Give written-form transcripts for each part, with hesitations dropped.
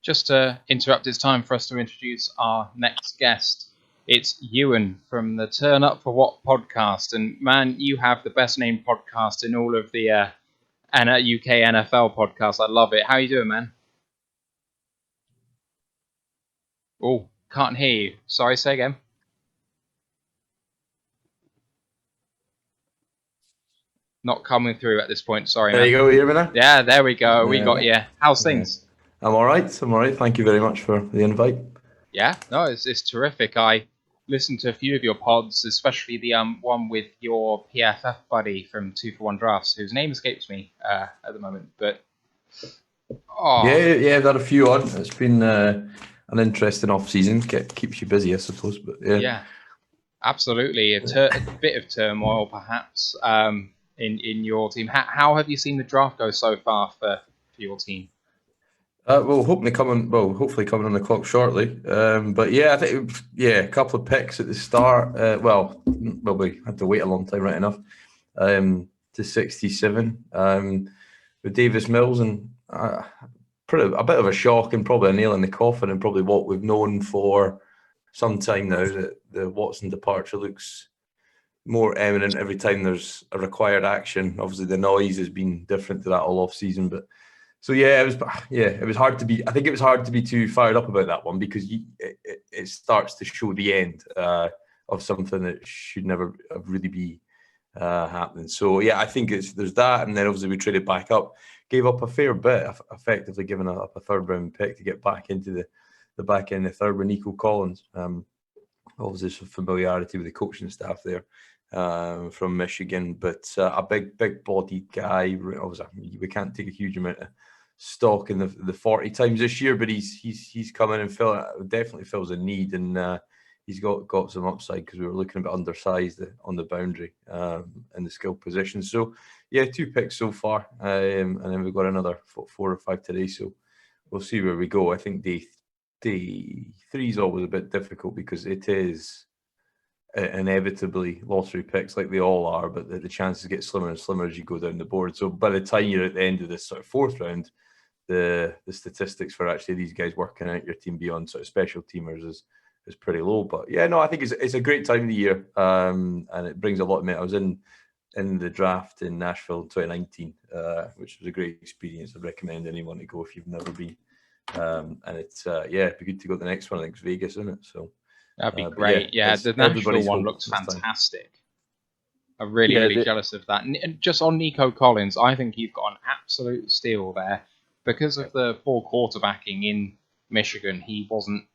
Just to interrupt, it's time for us to introduce our next guest. It's Ewan from the Turn Up for What podcast. And man, you have the best named podcast in all of the UK NFL podcasts. I love it. How are you doing, man? Oh, can't hear you. Sorry, say again. Not coming through at this point. Sorry, There man. you go, hear me now? Yeah, there we go. We got Yeah. you. How's Yeah. things? I'm all right. Thank you very much for the invite. Yeah, no, it's terrific. I listened to a few of your pods, especially the one with your PFF buddy from 2 for 1 Drafts, whose name escapes me at the moment. But Yeah, I've had a few on. It's been an interesting off season. Keeps you busy, I suppose. But yeah, absolutely, a bit of turmoil perhaps in your team. How have you seen the draft go so far for your team? hopefully coming on the clock shortly. But yeah, I think a couple of picks at the start. We had to wait a long time, right enough, to 67 with Davis Mills, and pretty a bit of a shock and probably a nail in the coffin, and probably what we've known for some time now, that the Watson departure looks more imminent every time there's a required action. Obviously, the noise has been different to that all off season, but. So it was hard to be. I think it was hard to be too fired up about that one because it starts to show the end of something that should never really be happening. So yeah, I think there's that, and then obviously we traded back up, gave up a fair bit, effectively giving up a third round pick to get back into the back end of the third with Nico Collins. Obviously some familiarity with the coaching staff there. From Michigan, but a big bodied guy. Obviously, we can't take a huge amount of stock in the 40 times this year, but he's come in and definitely fills a need, and he's got some upside because we were looking a bit undersized on the boundary in the skill position. So yeah, 2 picks so far, and then we've got another 4 or 5 today. So we'll see where we go. I think day 3 is always a bit difficult because it is inevitably lottery picks like they all are, but the chances get slimmer and slimmer as you go down the board. So by the time you're at the end of this sort of 4th round, the statistics for actually these guys working out your team beyond sort of special teamers is pretty low. But yeah, no, I think it's a great time of the year, and it brings a lot of me. I was in the draft in Nashville in 2019, which was a great experience. I'd recommend anyone to go if you've never been. And it's it'd be good to go to the next one. I think it's Vegas, isn't it? So That'd be great. Yeah, the Nashville one looks fantastic. I'm really jealous of that. And just on Nico Collins, I think you've got an absolute steal there. Because of the poor quarterbacking in Michigan, he wasn't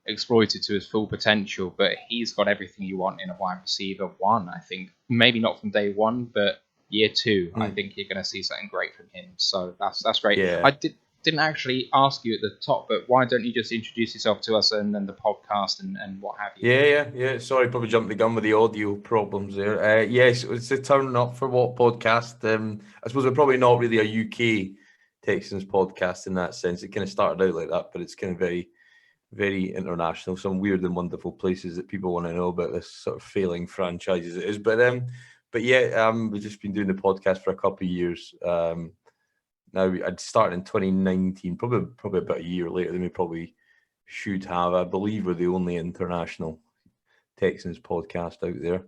exploited to his full potential, but he's got everything you want in a wide receiver 1, I think. Maybe not from day 1, but year 2, I think you're going to see something great from him. So that's great. Yeah. I didn't actually ask you at the top, but why don't you just introduce yourself to us and then the podcast and what have you? Yeah. Sorry, probably jumped the gun with the audio problems there. Yes, it's a Turn Up for What podcast. I suppose we're probably not really a UK Texans podcast in that sense. It kind of started out like that, but it's kind of very, very international. Some weird and wonderful places that people want to know about this sort of failing franchise as it is. But yeah, we've just been doing the podcast for a couple of years. Now I'd started in 2019, probably about a year later than we probably should have. I believe we're the only international Texans podcast out there.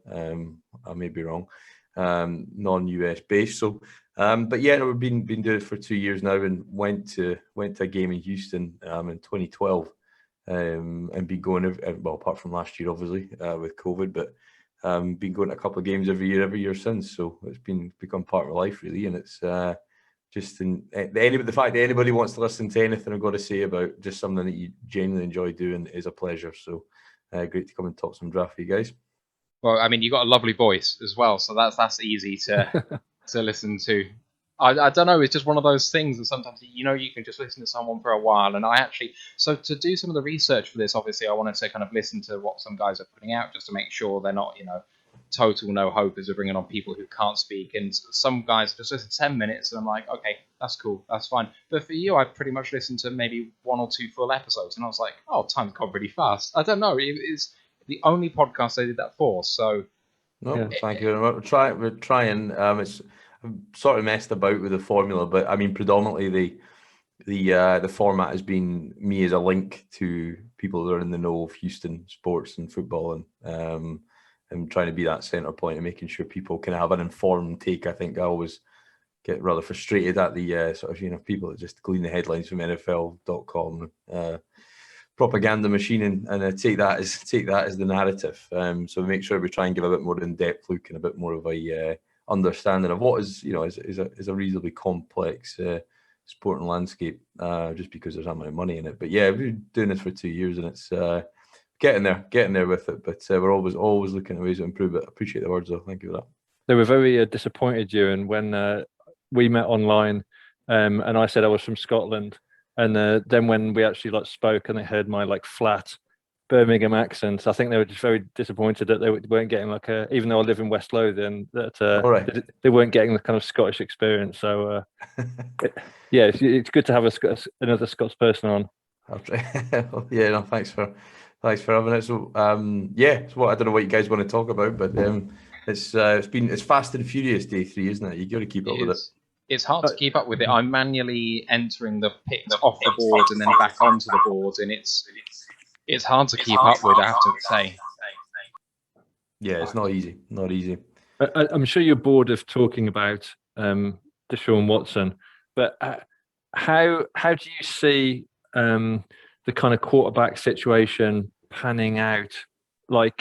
I may be wrong. Non-US based. So, but yeah, we've been doing it for 2 years now, and went to a game in Houston in 2012, and been going apart from last year, obviously with COVID, but been going to a couple of games every year since. So it's become part of my life really, and it's the fact that anybody wants to listen to anything I've got to say about just something that you genuinely enjoy doing is a pleasure. So great to come and talk some draft for you guys. Well, I mean, you got a lovely voice as well, so that's easy to listen to. I don't know, it's just one of those things that sometimes you can just listen to someone for a while. And so to do some of the research for this, obviously I wanted to kind of listen to what some guys are putting out just to make sure they're not total no hope as we're bringing on people who can't speak. And some guys just listen 10 minutes and I'm like, okay, that's cool, that's fine. But for you, I pretty much listened to maybe 1 or 2 full episodes and I was like, oh, time's gone pretty fast. I don't know, it's the only podcast I did that for. So thank you very much. We're trying. It's I've sort of messed about with the formula, but I mean, predominantly the format has been me as a link to people that are in the know of Houston sports and football, and trying to be that centre point and making sure people can have an informed take. I think I always get rather frustrated at the sort of people that just glean the headlines from NFL.com propaganda machine and take that as the narrative. So make sure we try and give a bit more in-depth look and a bit more of a understanding of what is a reasonably complex sporting landscape, just because there's that much money in it. But yeah, we've been doing this for 2 years and it's getting there with it. But we're always looking at ways to improve it. I appreciate the words though. Thank you for that. They were very disappointed, Ewan, when we met online, and I said I was from Scotland, and then when we actually spoke and they heard my flat Birmingham accent, I think they were just very disappointed that they weren't getting even though I live in West Lothian, that they weren't getting the kind of Scottish experience. So yeah, it's good to have another Scots person on. Yeah, no, thanks for having it. So yeah, so I don't know what you guys want to talk about, but it's fast and furious day 3, isn't it? You got to keep up with it. It's hard to keep up with it. I'm manually entering the picks off the board and then back onto the board, and it's hard to keep up with, I have to say. Yeah, it's not easy. Not easy. I'm sure you're bored of talking about Deshaun Watson, but how do you see the kind of quarterback situation panning out,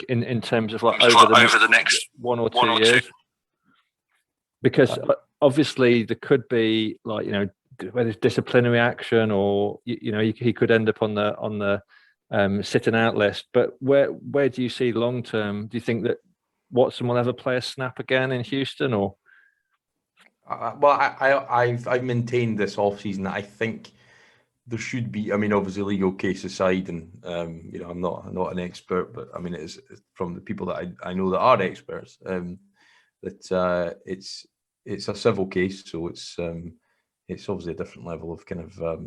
in terms of over the next 1 or 2 years? Because obviously there could be whether it's disciplinary action or he could end up on the sitting out list. But where do you see long term? Do you think that Watson will ever play a snap again in Houston, or? Well, I've maintained this offseason that I think there should be. I mean, obviously, legal case aside, and I'm not an expert, but I mean, it's from the people that I know that are experts. That it's a civil case, so it's obviously a different level of kind of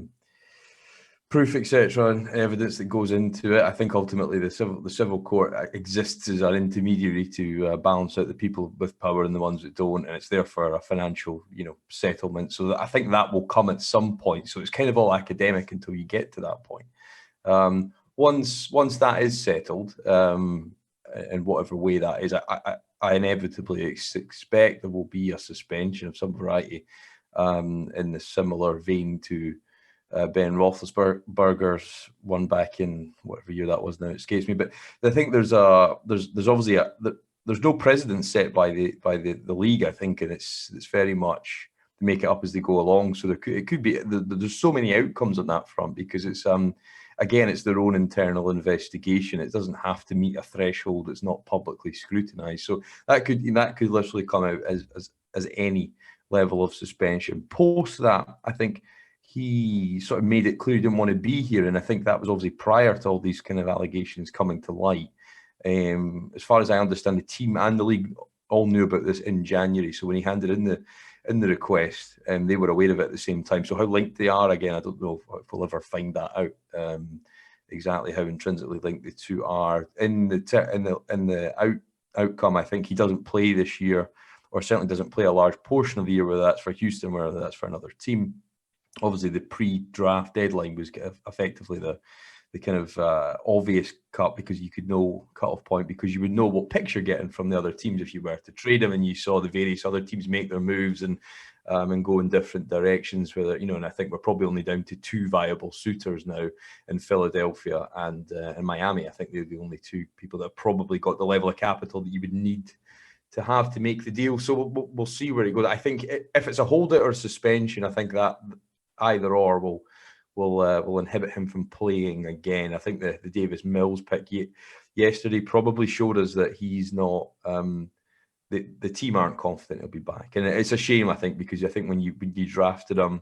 proof, etc., and evidence that goes into it. I think ultimately the civil court exists as an intermediary to balance out the people with power and the ones that don't, and it's there for a financial, settlement. So I think that will come at some point. So it's kind of all academic until you get to that point. Once that is settled, in whatever way that is, I inevitably expect there will be a suspension of some variety, in the similar vein to Ben Roethlisberger's one back in whatever year that was now, it escapes me. But I think there's obviously there's no precedent set by the league, I think, and it's very much to make it up as they go along. So it could be there's so many outcomes on that front, because it's again, it's their own internal investigation. It doesn't have to meet a threshold that's not publicly scrutinized. So that could literally come out as any level of suspension. Post that, I think he sort of made it clear he didn't want to be here, and I think that was obviously prior to all these kind of allegations coming to light. As far as I understand, the team and the league all knew about this in January. So when he handed in the request, they were aware of it at the same time. So how linked they are, again, I don't know if we'll ever find that out. Exactly how intrinsically linked the two are in the outcome. I think he doesn't play this year, or certainly doesn't play a large portion of the year, whether that's for Houston, whether that's for another team. Obviously, the pre-draft deadline was effectively the kind of obvious cut, because you could know cut-off point, because you would know what picks you're getting from the other teams if you were to trade him, and you saw the various other teams make their moves and go in different directions. Whether and I think we're probably only down to 2 viable suitors now in Philadelphia and in Miami. I think they're the only 2 people that have probably got the level of capital that you would need to have to make the deal. So we'll see where it goes. I think if it's a holdout or a suspension, I think that either or will inhibit him from playing again. I think the Davis Mills pick yesterday probably showed us that he's not. The team aren't confident he'll be back, and it's a shame, I think, because I think when you drafted him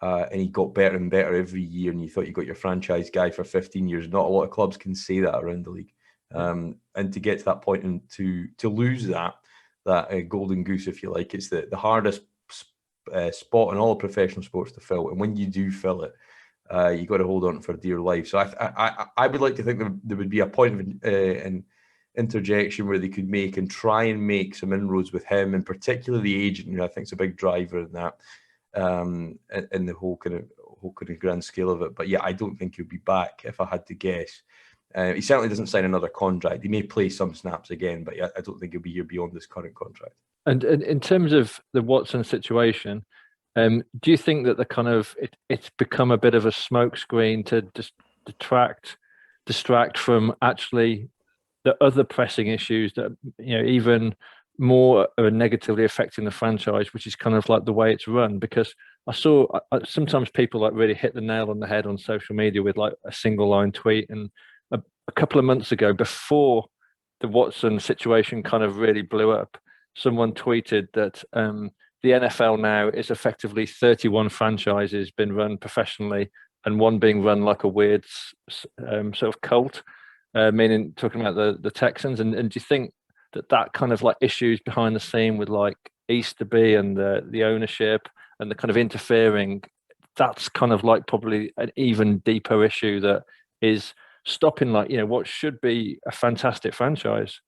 and he got better and better every year, and you thought you got your franchise guy for 15 years. Not a lot of clubs can say that around the league, and to get to that point and to lose that golden goose, if you like, it's the hardest spot in all professional sports to fill, and when you do fill it, you got to hold on for dear life. So I would like to think there would be a point of an interjection where they could try and make some inroads with him, and particularly the agent, who I think is a big driver in that, in the whole kind of whole kind of grand scale of it. But yeah, I don't think he'll be back if I had to guess. He certainly doesn't sign another contract. He may play some snaps again, but yeah, I don't think he'll be here beyond this current contract. And in terms of the Watson situation, do you think that the kind of it's become a bit of a smokescreen to just distract from actually the other pressing issues that, you know, even more are negatively affecting the franchise, which is kind of like the way it's run? Because I saw sometimes people like really hit the nail on the head on social media with like a single line tweet. And a couple of months ago, before the Watson situation kind of really blew up, someone tweeted that the NFL now is effectively 31 franchises been run professionally and one being run like a weird sort of cult, meaning talking about the Texans. And do you think that kind of like issues behind the scene with like Easterby and the ownership and the kind of interfering, that's kind of like probably an even deeper issue that is stopping like, you know, what should be a fantastic franchise?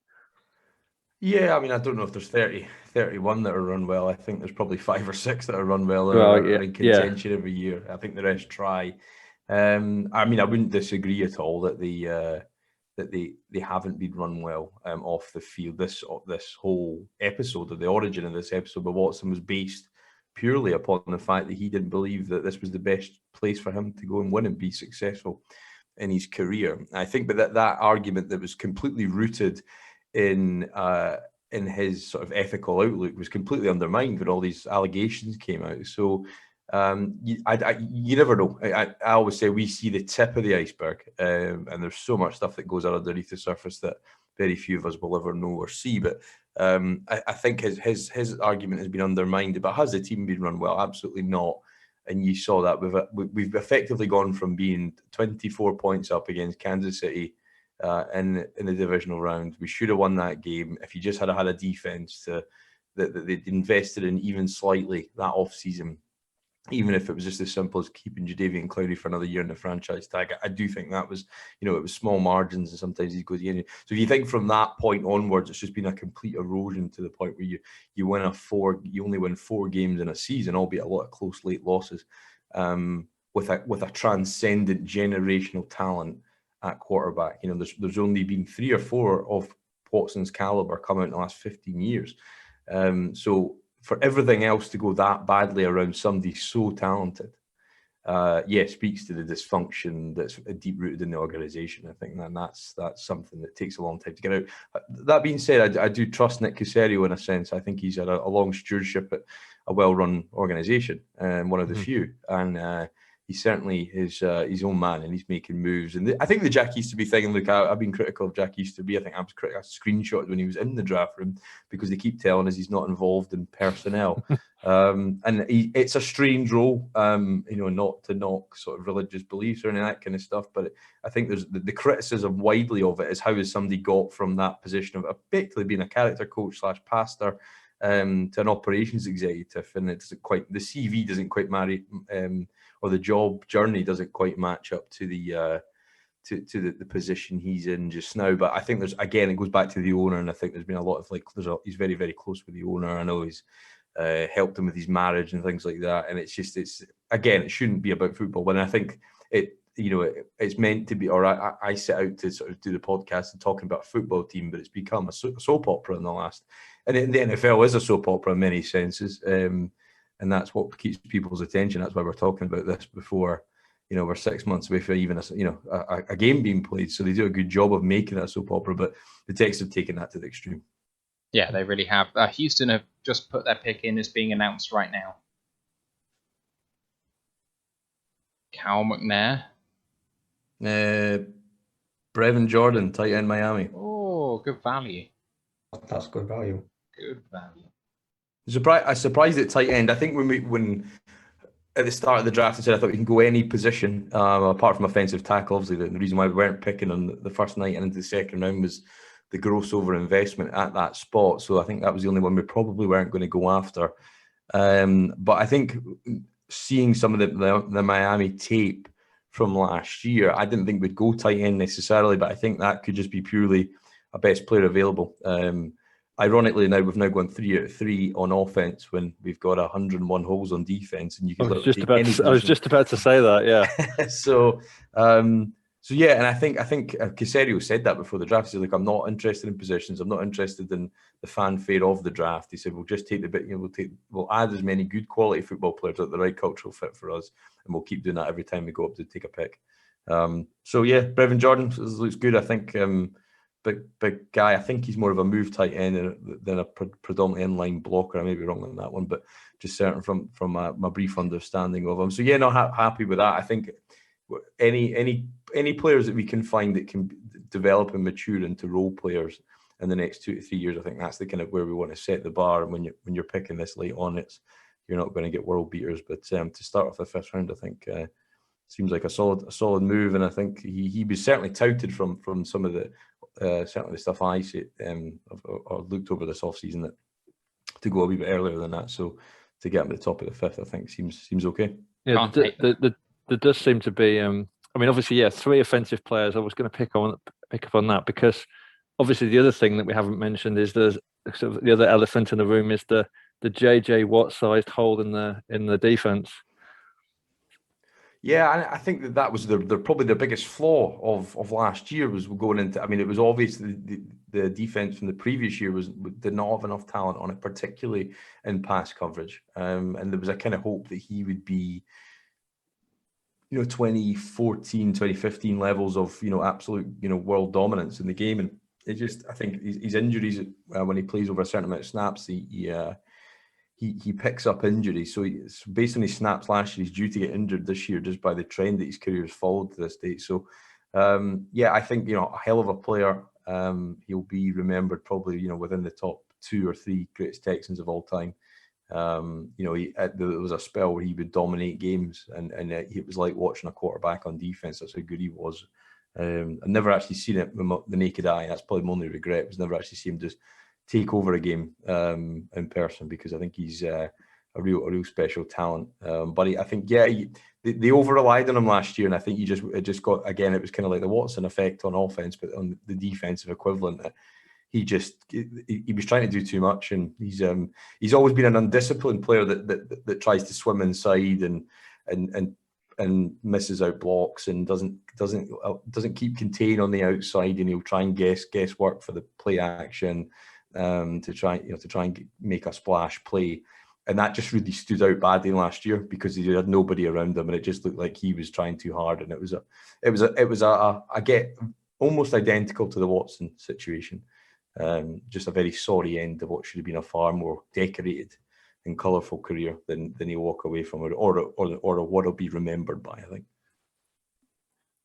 Yeah, I mean, I don't know if there's 31 that are run well. I think there's probably 5 or 6 that are run well and are in contention every year. I think the rest try. I mean, I wouldn't disagree at all that they haven't been run well off the field. This whole episode, or the origin of this episode by Watson, was based purely upon the fact that he didn't believe that this was the best place for him to go and win and be successful in his career. I think that argument that was completely rooted in his sort of ethical outlook was completely undermined when all these allegations came out. So you never know. I always say we see the tip of the iceberg, and there's so much stuff that goes on underneath the surface that very few of us will ever know or see. But I think his argument has been undermined. But has the team been run well? Absolutely not. And you saw that we've effectively gone from being 24 points up against Kansas City in the divisional round. We should have won that game if you just had a defense that they'd invested in even slightly that off season, even if it was just as simple as keeping Jadeveon Clowney for another year in the franchise tag. I do think that was, you know, it was small margins and sometimes he goes in. So if you think from that point onwards, it's just been a complete erosion to the point where you only win 4 games in a season, albeit a lot of close late losses, with a transcendent generational talent at quarterback. You know, there's only been 3 or 4 of Watson's caliber come out in the last 15 years. So for everything else to go that badly around somebody so talented, speaks to the dysfunction that's deep rooted in the organization. I think that's something that takes a long time to get out. That being said, I do trust Nick Caserio in a sense. I think he's had a long stewardship at a well-run organization, one of the few, and he's certainly his own man, and he's making moves. And I think the Jack Easterby thing, and look, I've been critical of Jack Easterby. I think I was critical. I screenshotted when he was in the draft room because they keep telling us he's not involved in personnel. And it's a strange role, you know, not to knock sort of religious beliefs or any of that kind of stuff. But I think there's the criticism widely of it is how has somebody got from that position of effectively being a character coach / pastor to an operations executive, and it doesn't quite, the CV doesn't quite marry, or the job journey doesn't quite match up to the position he's in just now. But I think it goes back to the owner, and I think there's been a lot of he's very, very close with the owner. I know he's helped him with his marriage and things like that. And it shouldn't be about football. But I think it's meant to be, or I set out to sort of do the podcast and talking about a football team, but it's become a soap opera in the last. And the NFL is a soap opera in many senses. And that's what keeps people's attention. That's why we're talking about this before, you know, we're 6 months away from even a game being played. So they do a good job of making that soap opera, but the Texans have taken that to the extreme. Yeah, they really have. Houston have just put their pick in as being announced right now. Cal McNair. Brevin Jordan, tight end Miami. Oh, good value. That's good value. Good value. I surprised at tight end. I think when at the start of the draft I said I thought we can go any position apart from offensive tackle. Obviously, the reason why we weren't picking on the first night and into the second round was the gross over investment at that spot. So I think that was the only one we probably weren't going to go after. But I think seeing some of the Miami tape from last year, I didn't think we'd go tight end necessarily, but I think that could just be purely a best player available. ironically, now we've now gone 3 out of 3 on offense when we've got 101 holes on defense, and you I can was literally just take about any to, I was position. just about to say that. Yeah. So yeah, and I think Caserio said that before the draft. He said, like, I'm not interested in positions. I'm not interested in the fanfare of the draft. He said, we'll just take the bit. We'll add as many good quality football players at the right cultural fit for us, and we'll keep doing that every time we go up to take a pick. So yeah, Brevin Jordan looks good. I think big guy. I think he's more of a move tight end than a predominantly inline blocker. I may be wrong on that one, but just certain from my brief understanding of him. So yeah, not happy with that. I think any players that we can find that can develop and mature into role players in the next 2 to 3 years, I think that's the kind of where we want to set the bar. And when you're picking this late on, you're not going to get world beaters. But to start off the first round, I think seems like a solid move. And I think he was certainly touted from some of the certainly the stuff I see or looked over this offseason that to go a wee bit earlier than that. So to get him at the top of the fifth, I think seems okay. Yeah, there does seem to be. I mean, obviously, yeah, 3 offensive players. I was going to pick up on that because obviously the other thing that we haven't mentioned is there's sort of the other elephant in the room is the JJ Watt sized hole in the defense. Yeah, I think that was probably the biggest flaw of last year was going into. I mean, it was obvious the defense from the previous year did not have enough talent on it, particularly in pass coverage. And there was a kind of hope that he would be, 2014, 2015 levels of, absolute, world dominance in the game. And it just, I think his injuries when he plays over a certain amount of snaps, he picks up injuries. So based on his snaps last year, he's due to get injured this year just by the trend that his career has followed to this date. So, I think, a hell of a player. He'll be remembered probably, within the top 2 or 3 greatest Texans of all time. There was a spell where he would dominate games, and it was like watching a quarterback on defense. That's how good he was. I've never actually seen it with the naked eye. That's probably my only regret, was never actually seen him just take over a game in person, because I think he's a real special talent. But I think they over relied on him last year, and I think it just got, again, it was kind of like the Watson effect on offense, but on the defensive equivalent. He was trying to do too much, and he's always been an undisciplined player that tries to swim inside and misses out blocks and doesn't keep contained on the outside, and he'll try and guess work for the play action to try and make a splash play. And that just really stood out badly last year because he had nobody around him, and it just looked like he was trying too hard. And it was I get almost identical to the Watson situation. Just a very sorry end of what should have been a far more decorated and colourful career than he'll walk away from, or what he'll be remembered by, I think.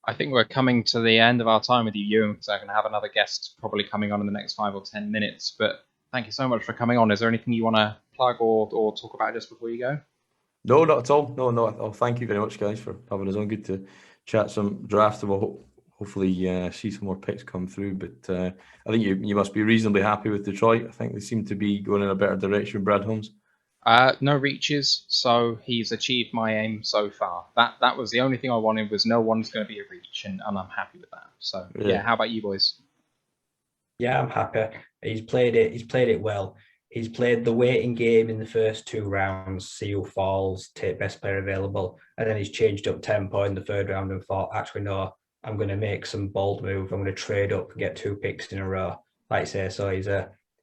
I think we're coming to the end of our time with you, Ewan, because I'm going to have another guest probably coming on in the next 5 or 10 minutes. But thank you so much for coming on. Is there anything you want to plug or talk about just before you go? No, not at all. No. Thank you very much, guys, for having us on. Good to chat some draft, and we'll hopefully see some more picks come through. But I think you must be reasonably happy with Detroit. I think they seem to be going in a better direction with Brad Holmes. No reaches, so he's achieved my aim so far. That was the only thing I wanted, was no one's going to be a reach, and I'm happy with that. So yeah, how about you boys? Yeah, I'm happy. He's played it well. He's played the waiting game in the first 2 rounds, see who falls, take best player available, and then he's changed up tempo in the 3rd round and thought, actually no, I'm going to make some bold move. I'm going to trade up and get 2 picks in a row. Like I say, so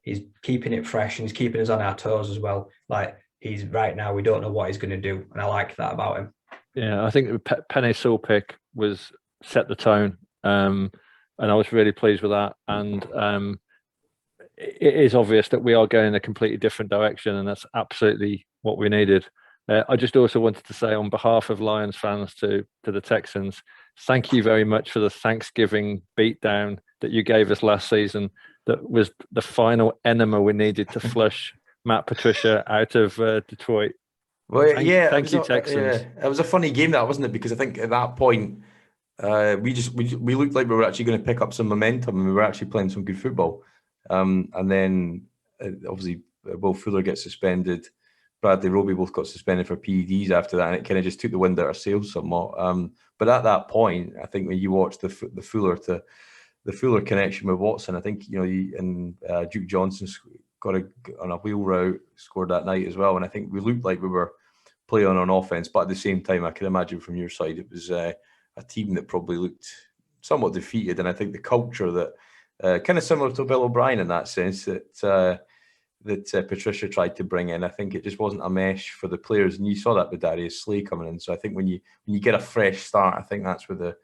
he's keeping it fresh, and he's keeping us on our toes as well. Like, he's right now, we don't know what he's going to do, and I like that about him. Yeah, I think the Penny Sewell pick was set the tone, and I was really pleased with that. And it is obvious that we are going in a completely different direction, and that's absolutely what we needed. I just also wanted to say, on behalf of Lions fans to the Texans, thank you very much for the Thanksgiving beatdown that you gave us last season. That was the final enema we needed to flush Matt Patricia out of Detroit. Well, thank you, Texans. It was a funny game, that, wasn't it? Because I think at that point, we looked like we were actually going to pick up some momentum, and we were actually playing some good football. And then obviously Will Fuller gets suspended. Bradley Roby both got suspended for PEDs after that, and it kind of just took the wind out of our sails somewhat. But at that point, I think when you watch the Fuller connection with Watson, I think and Duke Johnson on a wheel route, scored that night as well. And I think we looked like we were playing on offense, but at the same time, I can imagine from your side, it was a team that probably looked somewhat defeated. And I think the culture that kind of similar to Bill O'Brien in that sense that Patricia tried to bring in, I think it just wasn't a mesh for the players, and you saw that with Darius Slay coming in. So I think when you get a fresh start, I think that's where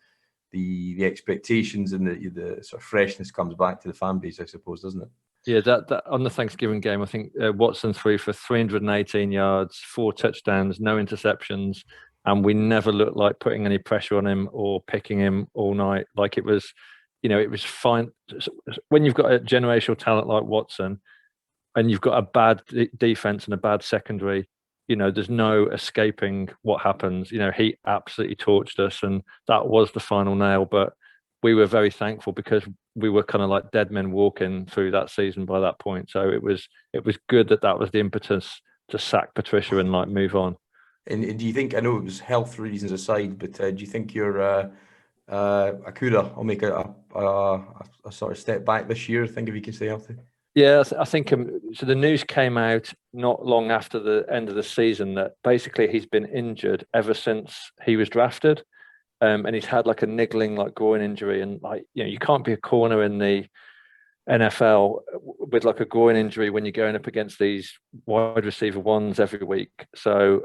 the expectations and the sort of freshness comes back to the fan base, I suppose, doesn't it? Yeah, that on the Thanksgiving game, I think Watson threw for 318 yards, 4 touchdowns, no interceptions, and we never looked like putting any pressure on him or picking him all night. Like it was fine. When you've got a generational talent like Watson and you've got a bad defense and a bad secondary, there's no escaping what happens. He absolutely torched us, and that was the final nail. But we were very thankful because we were kind of like dead men walking through that season by that point. So it was good that was the impetus to sack Patricia and like move on. And do you think, I know it was health reasons aside, but do you think your Akuda will make a sort of step back this year? I think if he can stay healthy. Yeah, I think so. The news came out not long after the end of the season that basically he's been injured ever since he was drafted. And he's had like a niggling like groin injury, and you can't be a corner in the NFL with like a groin injury when you're going up against these wide receiver ones every week. So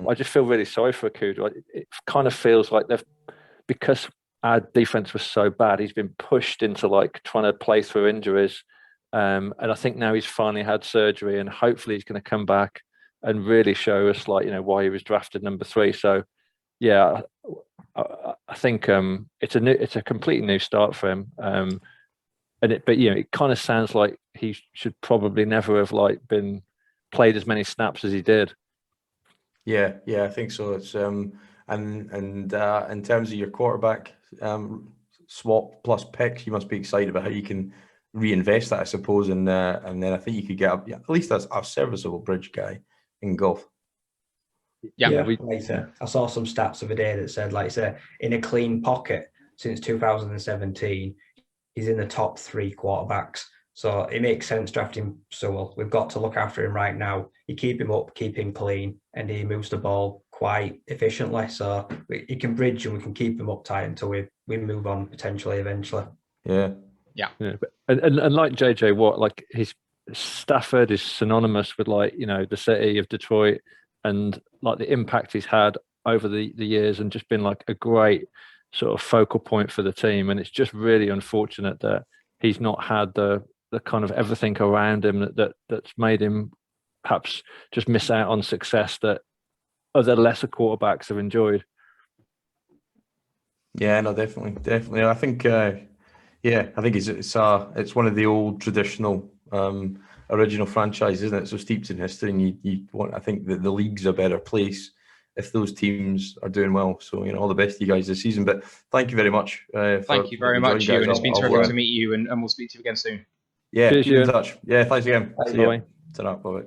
I just feel really sorry for Akuda. It kind of feels like because our defense was so bad, he's been pushed into like trying to play through injuries. And I think now he's finally had surgery, and hopefully he's going to come back and really show us why he was drafted number 3. So yeah, I think it's a completely new start for him. But it kind of sounds like he should probably never have been played as many snaps as he did. Yeah, I think so. It's and in terms of your quarterback swap plus picks, you must be excited about how you can reinvest that, I suppose, and then I think you could get at least a serviceable bridge guy in Goff. Yeah, I saw some stats of a day that said, in a clean pocket since 2017, he's in the top 3 quarterbacks. So it makes sense drafting Sewell. We've got to look after him right now. You keep him up, keep him clean, and he moves the ball quite efficiently. So he can bridge, and we can keep him up tight until we move on potentially eventually. Yeah. And like JJ Watt, his Stafford is synonymous with the city of Detroit, and the impact he's had over the years, and just been a great sort of focal point for the team. And it's just really unfortunate that he's not had the kind of everything around him that's made him perhaps just miss out on success that other lesser quarterbacks have enjoyed. Yeah, no, definitely. I think it's one of the old traditional original franchises, isn't it? So steeped in history, and I think that the league's a better place if those teams are doing well. So all the best to you guys this season. But thank you very much. Thank you very much, Ewan. It's been terrific to meet you, and we'll speak to you again soon. Yeah, keep in touch. Yeah, thanks again. Bye. Ta-ra, bye.